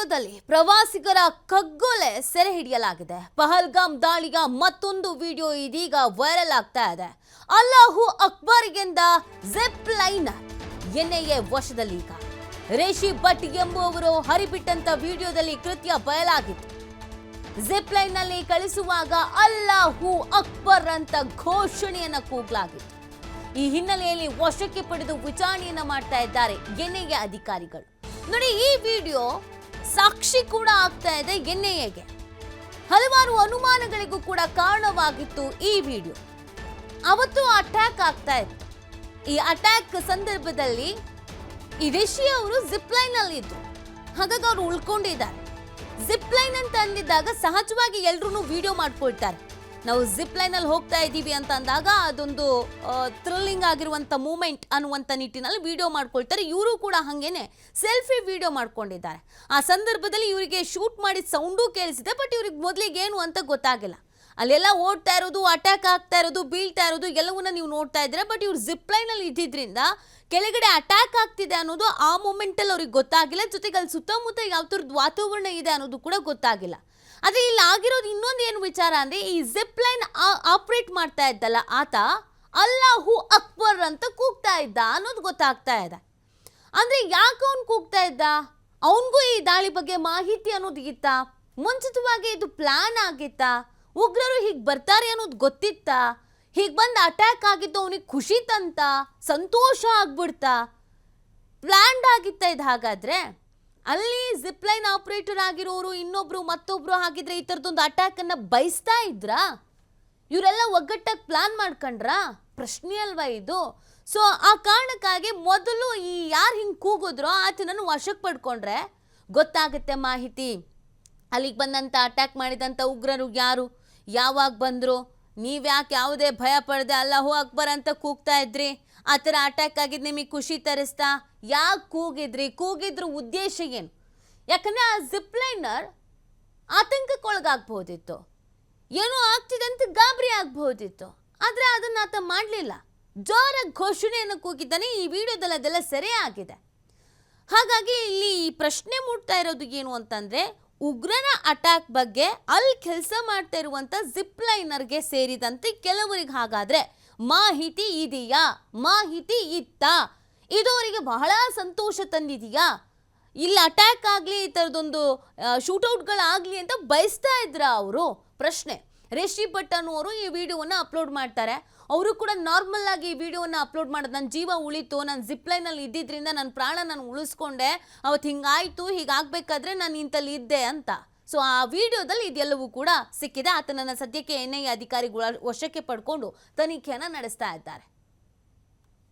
ವಿಡಿಯೋದಲ್ಲಿ ಪ್ರವಾಸಿಗರ ಕಗ್ಗೊಲೆ ಸೆರೆ ಹಿಡಿಯಲಾಗಿದೆ. ಪಹಲ್ಗಾಮ್ ದಾಳಿಯ ಮತ್ತೊಂದು ವಿಡಿಯೋ ಇದೀಗ ವೈರಲ್ ಆಗ್ತಾ ಇದೆ. ಅಲ್ಲಾಹು ಅಕ್ಬರ್ಗೆಂದ ಜಿಪ್ ಲೈನ್ ಎನ್ಐಎ ವಶದಲ್ಲಿ. ಈಗ ರೇಷಿ ಭಟ್ ಎಂಬುವವರು ಹರಿಬಿಟ್ಟಂತ ವಿಡಿಯೋದಲ್ಲಿ ಕೃತ್ಯ ಬಯಲಾಗಿತ್ತು. ಜಿಪ್ ಲೈನ್ ನಲ್ಲಿ ಕಳಿಸುವಾಗ ಅಲ್ಲಾಹು ಅಕ್ಬರ್ ಅಂತ ಘೋಷಣೆಯನ್ನ ಕೂಗಲಾಗಿತ್ತು. ಈ ಹಿನ್ನೆಲೆಯಲ್ಲಿ ವಶಕ್ಕೆ ಪಡೆದು ವಿಚಾರಣೆಯನ್ನ ಮಾಡ್ತಾ ಇದ್ದಾರೆ ಎನ್ಐಎ ಅಧಿಕಾರಿಗಳು. ನೋಡಿ, ಈ ವಿಡಿಯೋ ಸಾಕ್ಷಿ ಕೂಡ ಆಗ್ತಾ ಇದೆ ಎನ್ಐಎಗೆ. ಹಲವಾರು ಅನುಮಾನಗಳಿಗೂ ಕೂಡ ಕಾರಣವಾಗಿತ್ತು ಈ ವಿಡಿಯೋ. ಅವತ್ತು ಅಟ್ಯಾಕ್ ಆಗ್ತಾ ಇತ್ತು. ಈ ಅಟ್ಯಾಕ್ ಸಂದರ್ಭದಲ್ಲಿ ಈ ರಿಷಿ ಅವರು ಜಿಪ್ ಲೈನ್ ಅಲ್ಲಿ ಇದ್ರು, ಹಾಗಾಗಿ ಅವರು ಉಳ್ಕೊಂಡಿದ್ದಾರೆ. ಜಿಪ್ ಲೈನ್ ಅಂತ ಅಂದಿದ್ದಾಗ ಸಹಜವಾಗಿ ಎಲ್ರೂ ವಿಡಿಯೋ ಮಾಡ್ಕೊಳ್ತಾರೆ. ನಾವು ಜಿಪ್ ಲೈನ್ ಅಲ್ಲಿ ಹೋಗ್ತಾ ಇದ್ದೀವಿ ಅಂತ ಅಂದಾಗ ಅದೊಂದು ಥ್ರಿಲ್ಲಿಂಗ್ ಆಗಿರುವಂತ ಮೂಮೆಂಟ್ ಅನ್ನುವಂಥ ನಿಟ್ಟಿನಲ್ಲಿ ವಿಡಿಯೋ ಮಾಡ್ಕೊಳ್ತಾರೆ. ಇವರು ಕೂಡ ಹಾಗೇನೆ ಸೆಲ್ಫಿ ವಿಡಿಯೋ ಮಾಡ್ಕೊಂಡಿದ್ದಾರೆ. ಆ ಸಂದರ್ಭದಲ್ಲಿ ಇವರಿಗೆ ಶೂಟ್ ಮಾಡಿದ ಸೌಂಡು ಕೇಳಿಸಿದೆ, ಬಟ್ ಇವ್ರಿಗೆ ಮೊದಲಿಗೆ ಏನು ಅಂತ ಗೊತ್ತಾಗಿಲ್ಲ. ಅಲ್ಲೆಲ್ಲ ಓಡ್ತಾ ಇರೋದು, ಅಟ್ಯಾಕ್ ಆಗ್ತಾ ಇರೋದು, ಬೀಳ್ತಾ ಇರೋದು ಎಲ್ಲವನ್ನ ನೀವು ನೋಡ್ತಾ ಇದ್ದೀರಾ. ಬಟ್ ಇವ್ರು ಜಿಪ್ ಲೈನ್ ಅಲ್ಲಿ ಇದ್ದಿದ್ರಿಂದ ಕೆಳಗಡೆ ಅಟ್ಯಾಕ್ ಆಗ್ತಿದೆ ಅನ್ನೋದು ಆ ಮೂಮೆಂಟಲ್ಲಿ ಅವ್ರಿಗೆ ಗೊತ್ತಾಗಿಲ್ಲ. ಜೊತೆಗೆ ಅಲ್ಲಿ ಸುತ್ತಮುತ್ತ ಯಾವ ಥರದ ವಾತಾವರಣ ಇದೆ ಅನ್ನೋದು ಕೂಡ ಗೊತ್ತಾಗಿಲ್ಲ. ಆದರೆ ಇಲ್ಲಿ ಆಗಿರೋದು ಇನ್ನೊಂದು ಏನು ವಿಚಾರ ಅಂದರೆ, ಈ ಜಿಪ್ ಲೈನ್ ಆಪರೇಟ್ ಮಾಡ್ತಾ ಇದ್ದಲ್ಲ ಆತ ಅಲ್ಲಾಹು ಅಕ್ಬರ್ ಅಂತ ಕೂಗ್ತಾ ಇದ್ದ ಅನ್ನೋದು ಗೊತ್ತಾಗ್ತಾ ಇದೆ. ಅಂದರೆ ಯಾಕೆ ಅವನು ಕೂಗ್ತಾ ಇದ್ದ? ಅವನಿಗೂ ಈ ದಾಳಿ ಬಗ್ಗೆ ಮಾಹಿತಿ ಅನ್ನೋದು ಇತ್ತಾ? ಮುಂಚಿತವಾಗಿ ಇದು ಪ್ಲಾನ್ ಆಗಿತ್ತಾ? ಉಗ್ರರು ಹೀಗೆ ಬರ್ತಾರೆ ಅನ್ನೋದು ಗೊತ್ತಿತ್ತಾ? ಹೀಗೆ ಬಂದು ಅಟ್ಯಾಕ್ ಆಗಿದ್ದು ಅವನಿಗೆ ಖುಷಿ ತಂತ, ಸಂತೋಷ ಆಗ್ಬಿಡ್ತಾ? ಪ್ಲ್ಯಾನ್ಡ್ ಆಗಿತ್ತ ಇದು? ಹಾಗಾದರೆ ಅಲ್ಲಿ ಜಿಪ್ ಲೈನ್ ಆಪರೇಟರ್ ಆಗಿರೋರು ಇನ್ನೊಬ್ರು ಮತ್ತೊಬ್ರು ಹಾಗಿದ್ರೆ ಈ ಥರದೊಂದು ಅಟ್ಯಾಕನ್ನು ಬಯಸ್ತಾ ಇದ್ರಾ? ಇವರೆಲ್ಲ ಒಗ್ಗಟ್ಟಾಗಿ ಪ್ಲಾನ್ ಮಾಡ್ಕೊಂಡ್ರಾ? ಪ್ರಶ್ನೆ ಅಲ್ವಾ ಇದು? ಸೊ ಆ ಕಾರಣಕ್ಕಾಗಿ ಮೊದಲು ಈ ಯಾರು ಹಿಂಗೆ ಕೂಗಿದ್ರೋ ಆತನನ್ನು ವಶಕ್ಕೆ ಪಡ್ಕೊಂಡ್ರೆ ಗೊತ್ತಾಗುತ್ತೆ ಮಾಹಿತಿ. ಅಲ್ಲಿಗೆ ಬಂದಂಥ ಅಟ್ಯಾಕ್ ಮಾಡಿದಂಥ ಉಗ್ರರು ಯಾರು, ಯಾವಾಗ ಬಂದರು, ನೀವ್ಯಾಕೆ ಯಾವುದೇ ಭಯ ಪಡೆದೆ ಅಲ್ಲಾಹು ಅಕ್ಬರ್ ಅಂತ ಕೂಗ್ತಾ ಇದ್ರಿ? ಆ ಥರ ಅಟ್ಯಾಕ್ ಆಗಿದ್ದು ನಿಮಗೆ ಖುಷಿ ತರಿಸ್ತಾ? ಯಾಕೆ ಕೂಗಿದ್ರಿ? ಕೂಗಿದ್ರ ಉದ್ದೇಶ ಏನು? ಯಾಕಂದರೆ ಆ ಜಿಪ್ ಲೈನರ್ ಆತಂಕಕ್ಕೊಳಗಾಗ್ಬೋದಿತ್ತು, ಏನೋ ಆಗ್ತಿದೆ ಅಂತ ಗಾಬರಿ ಆಗ್ಬೋದಿತ್ತು. ಆದರೆ ಅದನ್ನು ಆತ ಮಾಡಲಿಲ್ಲ. ಜೋರಾಗಿ ಘೋಷಣೆಯನ್ನು ಕೂಗಿದ್ದಾನೆ. ಈ ವಿಡಿಯೋದಲ್ಲಿ ಅದೆಲ್ಲ ಸೆರೆ ಆಗಿದೆ. ಹಾಗಾಗಿ ಇಲ್ಲಿ ಈ ಪ್ರಶ್ನೆ ಮೂಡ್ತಾ ಇರೋದು ಏನು ಅಂತಂದರೆ, ಉಗ್ರರ ಅಟ್ಯಾಕ್ ಬಗ್ಗೆ ಅಲ್ಲಿ ಕೆಲಸ ಮಾಡ್ತಾ ಇರುವಂಥ ಜಿಪ್ ಲೈನರ್ಗೆ ಸೇರಿದಂತೆ ಕೆಲವರಿಗೆ ಹಾಗಾದರೆ ಮಾಹಿತಿ ಇದೆಯಾ, ಮಾಹಿತಿ ಇತ್ತಾ? ಇದು ಅವರಿಗೆ ಬಹಳ ಸಂತೋಷ ತಂದಿದೆಯಾ? ಇಲ್ಲಿ ಅಟ್ಯಾಕ್ ಆಗಲಿ, ಈ ಥರದೊಂದು ಶೂಟೌಟ್ಗಳಾಗಲಿ ಅಂತ ಬಯಸ್ತಾ ಇದ್ರ ಅವರು? ಪ್ರಶ್ನೆ. ರೇಷಿ ಭಟ್ ಅನ್ನೋರು ಈ ವಿಡಿಯೋವನ್ನು ಅಪ್ಲೋಡ್ ಮಾಡ್ತಾರೆ. ಅವರು ಕೂಡ ನಾರ್ಮಲ್ ಆಗಿ ಈ ವಿಡಿಯೋವನ್ನು ಅಪ್ಲೋಡ್ ಮಾಡೋದು, ನನ್ನ ಜೀವ ಉಳಿತು, ನಾನು ಜಿಪ್ ಲೈನಲ್ಲಿ ಇದ್ದಿದ್ದರಿಂದ ನನ್ನ ಪ್ರಾಣ ನಾನು ಉಳಿಸ್ಕೊಂಡೆ, ಅವತ್ತು ಹಿಂಗಾಯಿತು, ಹೀಗಾಗಬೇಕಾದ್ರೆ ನಾನು ಇಂತಲ್ಲಿ ಇದ್ದೆ ಅಂತ. ಸೊ ಆ ವಿಡಿಯೋದಲ್ಲಿ ಇದೆಲ್ಲವೂ ಕೂಡ ಸಿಕ್ಕಿದೆ. ಆತನನ್ನು ಸದ್ಯಕ್ಕೆ ಎನ್ಐಎ ಅಧಿಕಾರಿಗಳು ವಶಕ್ಕೆ ಪಡ್ಕೊಂಡು ತನಿಖೆಯನ್ನು ನಡೆಸ್ತಾ ಇದ್ದಾರೆ.